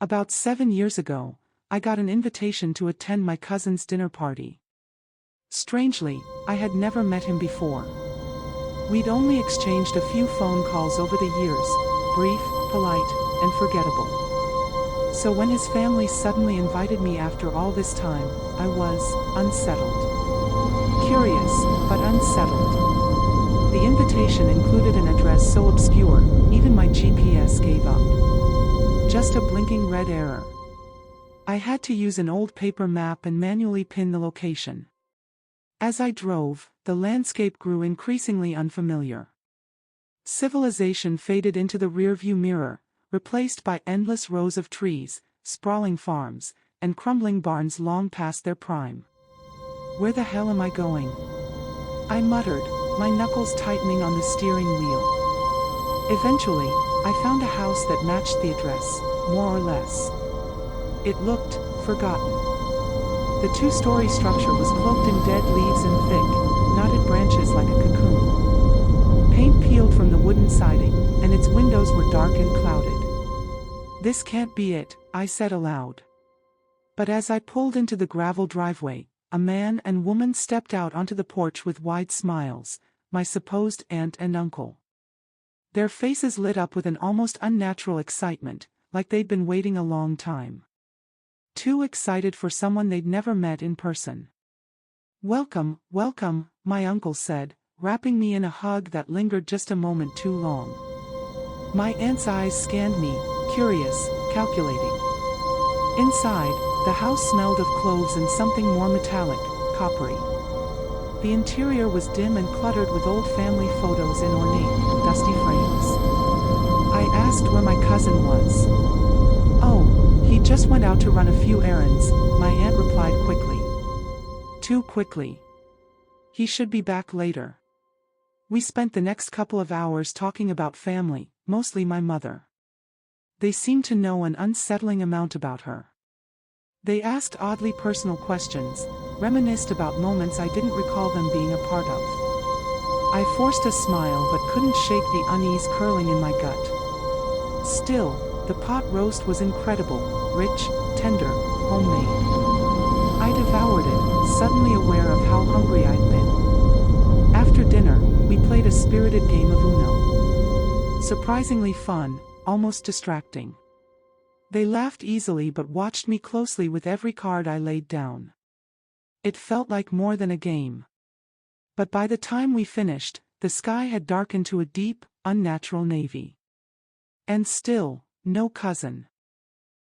About 7 years ago, I got an invitation to attend my cousin's dinner party. Strangely, I had never met him before. We'd only exchanged a few phone calls over the years, brief, polite, and forgettable. So when his family suddenly invited me after all this time, I was unsettled. Curious, but unsettled. The invitation included an address so obscure, even my GPS gave up. Just a blinking red error. I had to use an old paper map and manually pin the location. As I drove, the landscape grew increasingly unfamiliar. Civilization faded into the rearview mirror, replaced by endless rows of trees, sprawling farms, and crumbling barns long past their prime. Where the hell am I going? I muttered, my knuckles tightening on the steering wheel. Eventually, I found a house that matched the address, more or less. It looked forgotten. The two-story structure was cloaked in dead leaves and thick, knotted branches like a cocoon. Paint peeled from the wooden siding, and its windows were dark and clouded. This can't be it, I said aloud. But as I pulled into the gravel driveway, a man and woman stepped out onto the porch with wide smiles, my supposed aunt and uncle. Their faces lit up with an almost unnatural excitement, like they'd been waiting a long time. Too excited for someone they'd never met in person. "Welcome, welcome," my uncle said, wrapping me in a hug that lingered just a moment too long. My aunt's eyes scanned me, curious, calculating. Inside, the house smelled of cloves and something more metallic, coppery. The interior was dim and cluttered with old family photos in ornate, dusty frames. I asked where my cousin was. "Oh, he just went out to run a few errands," my aunt replied quickly. Too quickly. He should be back later. We spent the next couple of hours talking about family, mostly my mother. They seemed to know an unsettling amount about her. They asked oddly personal questions, reminisced about moments I didn't recall them being a part of. I forced a smile but couldn't shake the unease curling in my gut. Still, the pot roast was incredible, rich, tender, homemade. I devoured it, suddenly aware of how hungry I'd been. After dinner, we played a spirited game of Uno. Surprisingly fun, almost distracting. They laughed easily but watched me closely with every card I laid down. It felt like more than a game. But by the time we finished, the sky had darkened to a deep, unnatural navy. And still, no cousin.